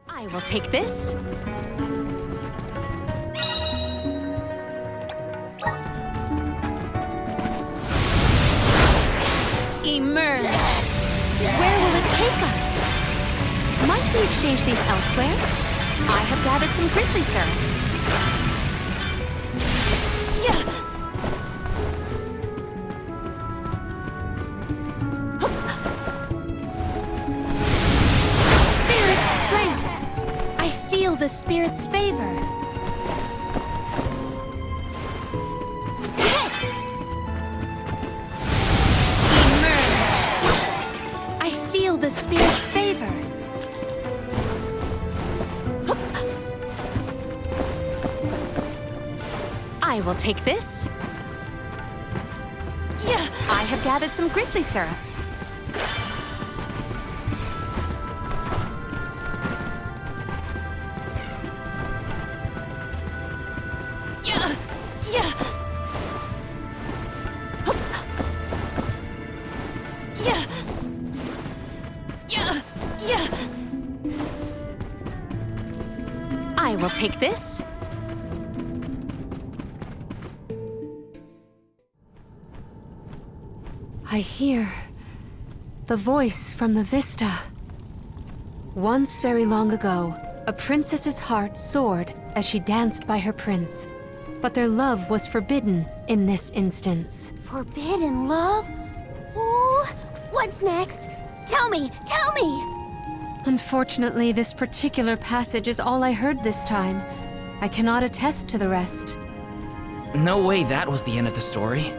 I will take this. Emerge. Where will it take us? Might we exchange these elsewhere? I have gathered some grizzly syrup. Yeah. Spirit's strength. I feel the spirit's favor. The spirit's favor. I will take this. Yeah. I have gathered some grizzly syrup. Yeah. Yeah. Yeah. Yeah. I will take this. I hear the voice from the vista. Once very long ago, a princess's heart soared as she danced by her prince. But their love was forbidden in this instance. Forbidden love? Ooh, what's next? Tell me! Tell me! Unfortunately, this particular passage is all I heard this time. I cannot attest to the rest. No way that was the end of the story.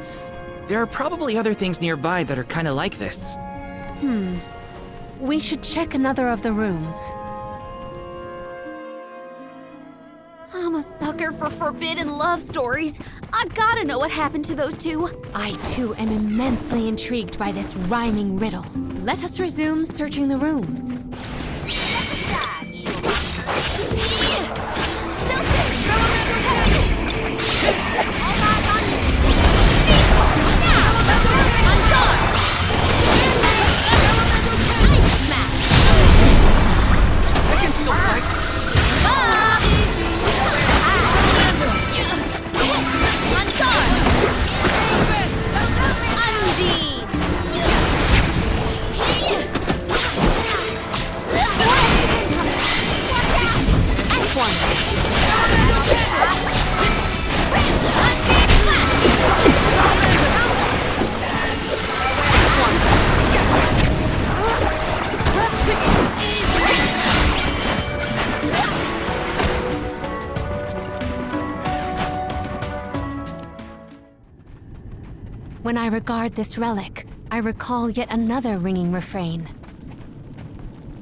There are probably other things nearby that are kinda like this. We should check another of the rooms. I'm a sucker for forbidden love stories. I gotta know what happened to those two. I too am immensely intrigued by this rhyming riddle. Let us resume searching the rooms. I can still fight! When I regard this relic, I recall yet another ringing refrain.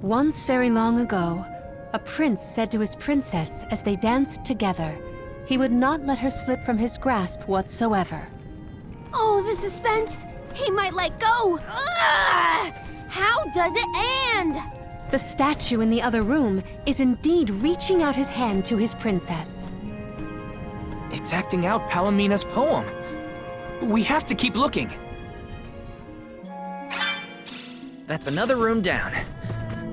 Once very long ago, a prince said to his princess as they danced together, he would not let her slip from his grasp whatsoever. Oh, the suspense! He might let go! Ugh! How does it end? The statue in the other room is indeed reaching out his hand to his princess. It's acting out Palomina's poem. We have to keep looking. That's another room down.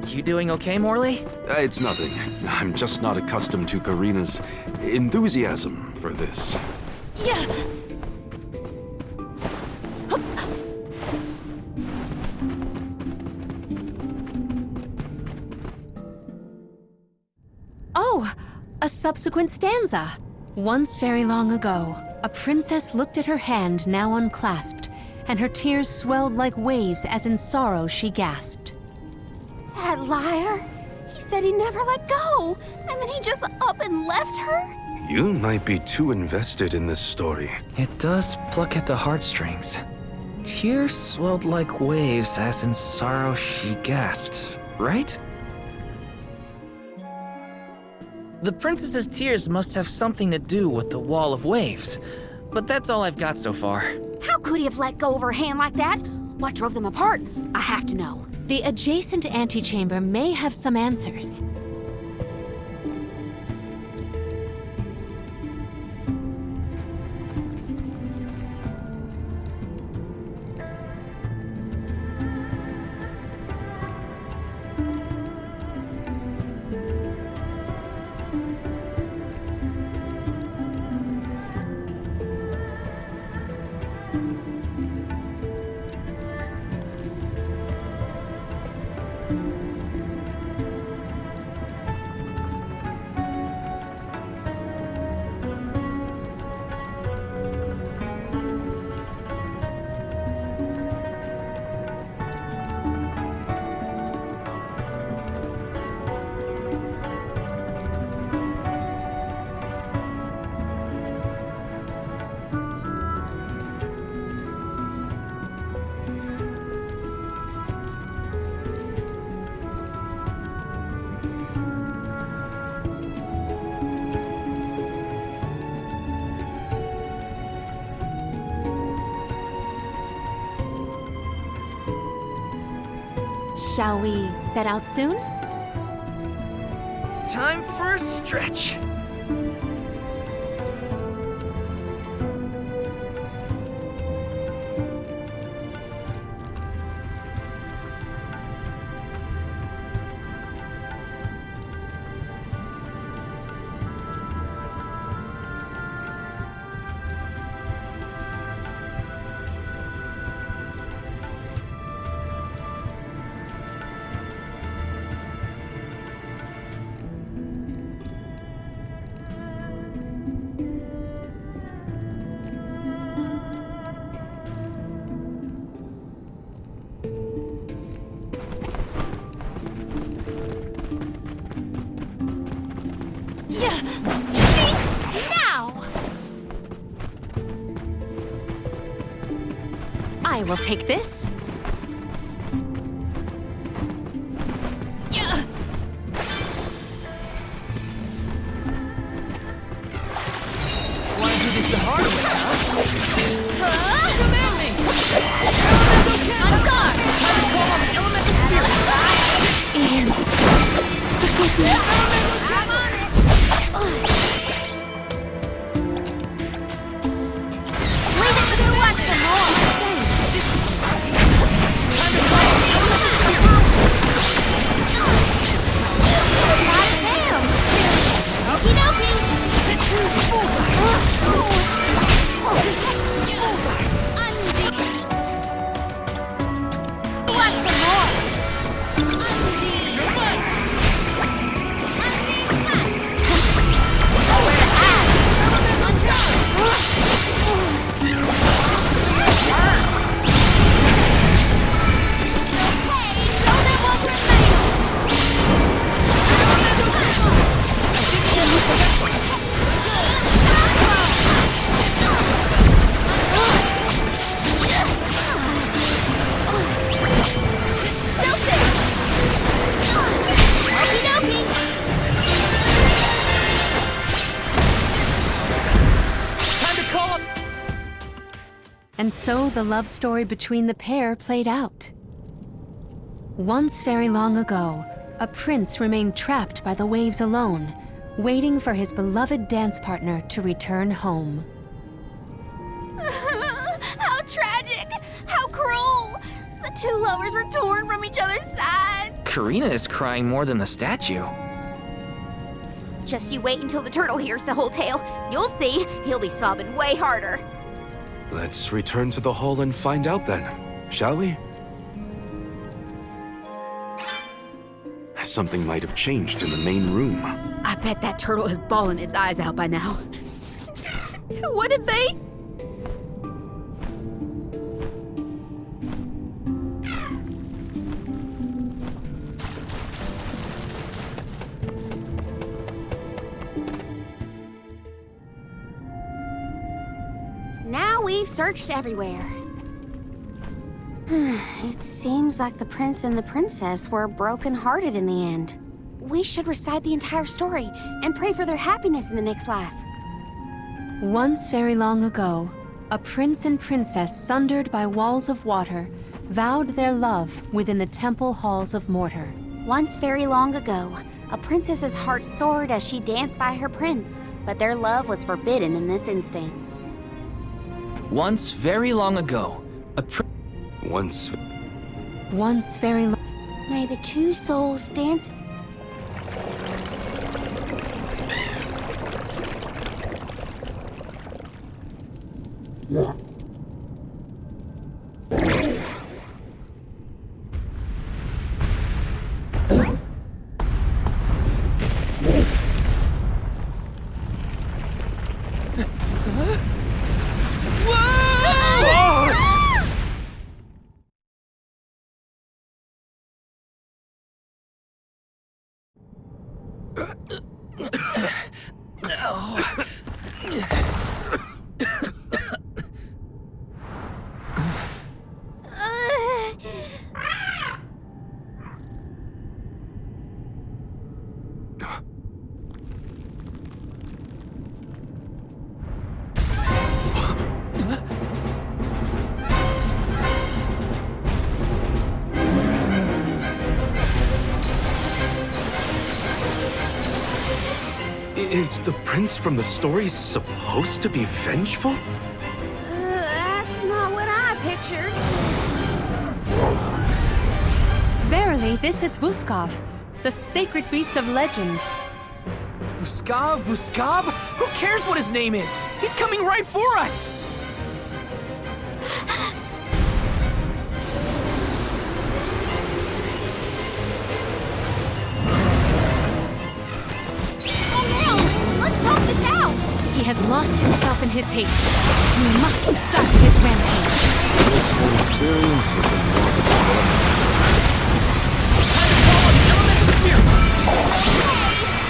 You doing okay, Morley? It's nothing. I'm just not accustomed to Karina's enthusiasm for this. Yeah. Oh, a subsequent stanza. Once very long ago, a princess looked at her hand now unclasped, and her tears swelled like waves as in sorrow she gasped. That liar. He said he never let go, and then he just up and left her? You might be too invested in this story. It does pluck at the heartstrings. Tears swelled like waves as in sorrow she gasped, right? The princess's tears must have something to do with the wall of waves, but that's all I've got so far. How could he have let go of her hand like that? What drove them apart? I have to know. The adjacent antechamber may have some answers. Shall we set out soon? Time for a stretch. Now! I will take this. Wanna do this the hard way, huh? Come at me! On guard! Call on the elemental spirit! I'm on it! Leave it to the one some more! Not him! Okie dokie! Want some more? And so the love story between the pair played out. Once very long ago, a prince remained trapped by the waves alone, waiting for his beloved dance partner to return home. How tragic! How cruel! The two lovers were torn from each other's sides. Karina is crying more than the statue. Just you wait until the turtle hears the whole tale. You'll see, he'll be sobbing way harder. Let's return to the hall and find out then, shall we? Something might have changed in the main room. I bet that turtle is bawling its eyes out by now. What did they? Now we've searched everywhere. It seems like the prince and the princess were broken-hearted in the end. We should recite the entire story and pray for their happiness in the next life. Once very long ago, a prince and princess sundered by walls of water vowed their love within the temple halls of mortar. Once very long ago, a princess's heart soared as she danced by her prince, but their love was forbidden in this instance. Once very long ago, Once very long... May the two souls dance. Is the prince from the story supposed to be vengeful? That's not what I pictured. Verily, this is Vuskov, the sacred beast of legend. Vuskov? Who cares what his name is? He's coming right for us! He has lost himself in his haste. We must stop his rampage. This whole experience has been more than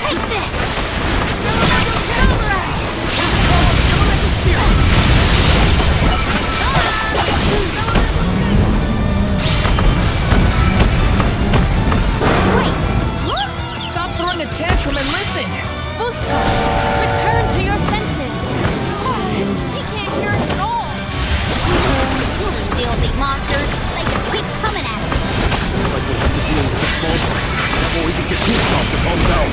Take this! Wait! Stop throwing a tantrum and listen! Busca, return to your senses. He can't hear us at all! Filthy monsters! They just keep coming at us! Looks like we'll have to deal with a small part before we can get Busca to calm down.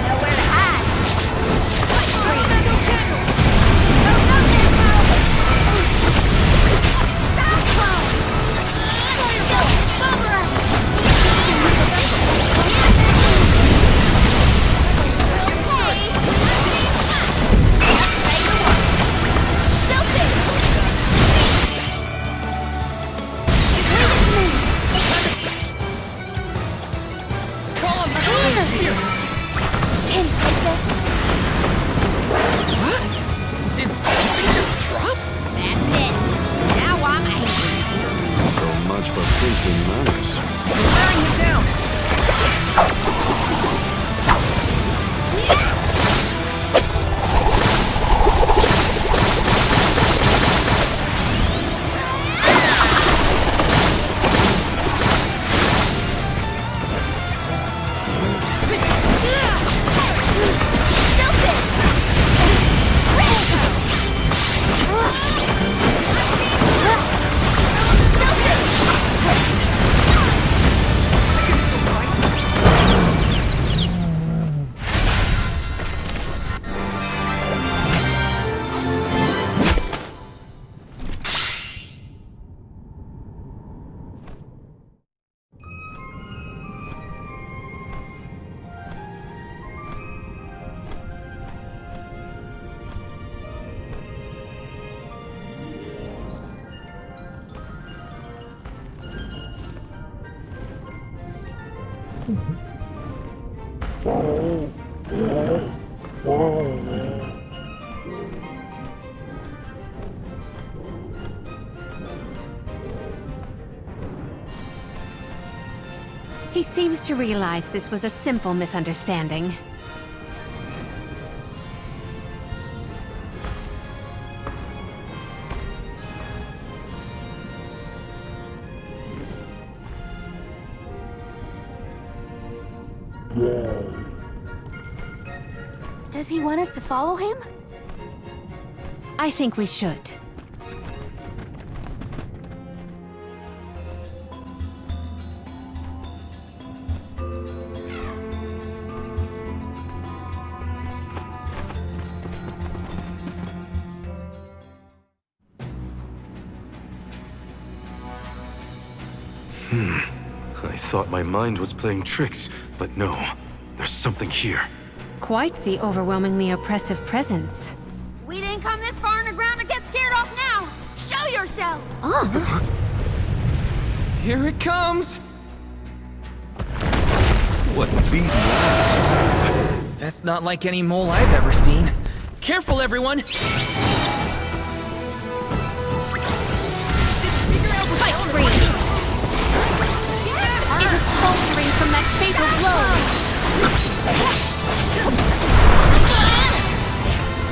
Nowhere to hide! Did something just drop? That's it. Now I'm angry. So much for princely manners. We're wearing him down! He seems to realize this was a simple misunderstanding. Does he want us to follow him? I think we should. I thought my mind was playing tricks, but no. There's something here. Quite the overwhelmingly oppressive presence. We didn't come this far underground to get scared off now! Show yourself! Here it comes! What beady eyes you have. That's not like any mole I've ever seen. Careful, everyone! Spike freeze! It was faltering from that fatal blow!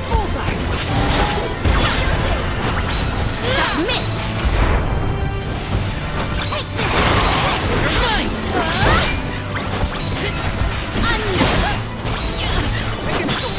Bullseye! Submit! Take this! You're mine! I can still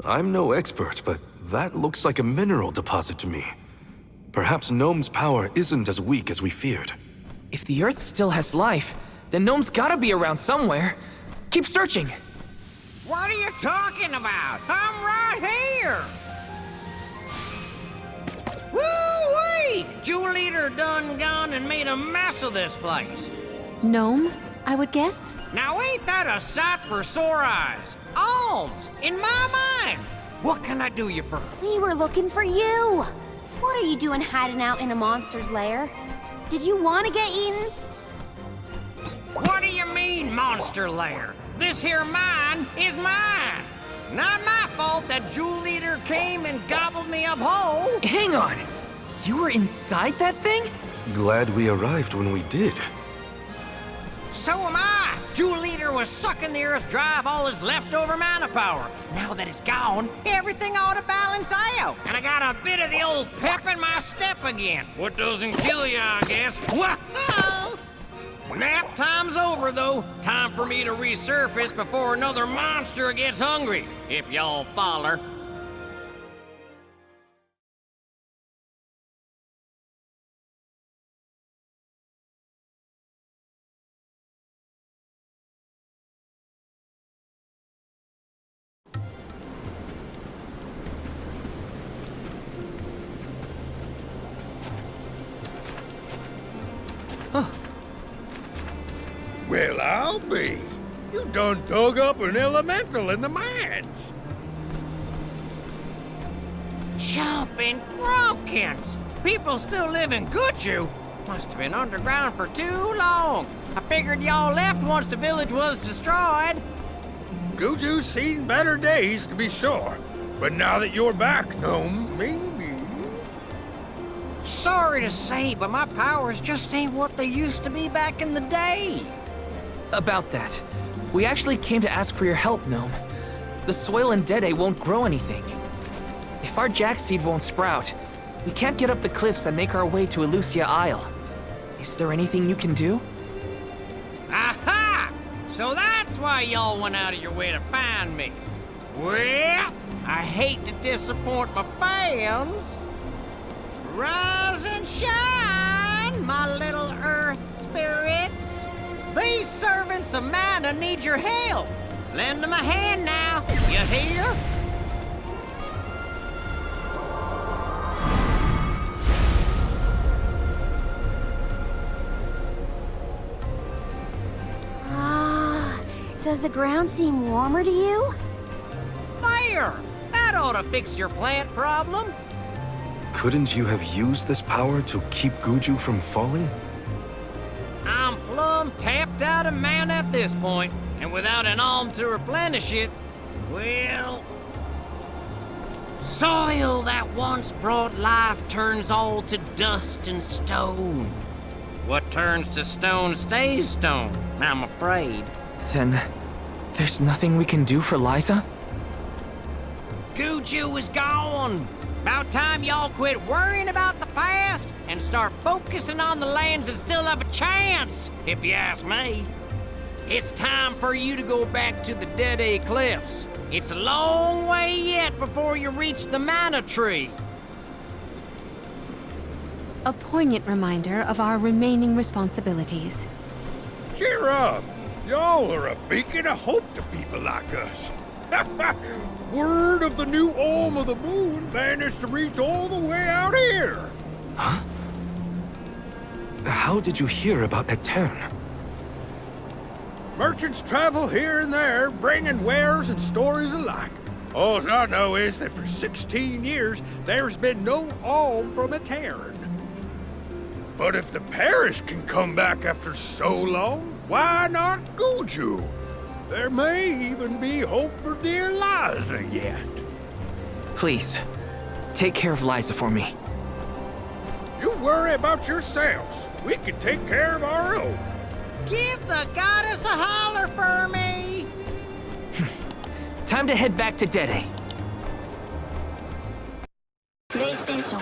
I'm no expert, but that looks like a mineral deposit to me. Perhaps Gnome's power isn't as weak as we feared. If the Earth still has life, then Gnome's gotta be around somewhere. Keep searching. What are you talking about? I'm right here! Woo-wee! Jewel Eater done gone and made a mess of this place. Gnome, I would guess? Now ain't that a sight for sore eyes? Alms, in my mind! What can I do you for? We were looking for you. What are you doing hiding out in a monster's lair? Did you want to get eaten? What do you mean, monster lair? This here mine is mine. Not my fault that Jewel Eater came and gobbled me up whole. Hang on. You were inside that thing? Glad we arrived when we did. So am I. Jewel Eater was sucking the Earth dry of all its leftover mana power. Now that it's gone, everything ought to balance out. And I got a bit of the old pep in my step again. What doesn't kill you, I guess. Whoa! Nap time's over, though. Time for me to resurface before another monster gets hungry, if y'all follow. Well, I'll be. You done dug up an elemental in the mines. Jumping Grumpkins! People still live in Guju. Must have been underground for too long. I figured y'all left once the village was destroyed. Guju's seen better days, to be sure. But now that you're back, Gnome, maybe... Sorry to say, but my powers just ain't what they used to be back in the day. About that. We actually came to ask for your help, Gnome. The soil in Dede won't grow anything. If our jackseed won't sprout, we can't get up the cliffs and make our way to Elusia Isle. Is there anything you can do? Aha! So that's why y'all went out of your way to find me. Well, I hate to disappoint my fans. Rise and shine, my little earth spirits. These servants of mana need your help. Lend them a hand now, you hear? Does the ground seem warmer to you? There! That ought to fix your plant problem. Couldn't you have used this power to keep Guju from falling? I'm plumb tapped out of mana at this point, and without an alm to replenish it, well... Soil that once brought life turns all to dust and stone. What turns to stone stays stone, I'm afraid. Then, there's nothing we can do for Liza? Guju is gone. About time y'all quit worrying about the past and start focusing on the lands that still have a chance, if you ask me. It's time for you to go back to the Dede Cliffs. It's a long way yet before you reach the mana tree. A poignant reminder of our remaining responsibilities. Cheer up! Y'all are a beacon of hope to people like us. Word of the new Alm of the Moon managed to reach all the way out here. Huh? How did you hear about Etern? Merchants travel here and there, bringing wares and stories alike. All I know is that for 16 years, there's been no alm from Etern. But if the parish can come back after so long, why not Guju? There may even be hope for dear Liza yet. Please, take care of Liza for me. You worry about yourselves. We can take care of our own. Give the goddess a holler for me! Time to head back to Dede. PlayStation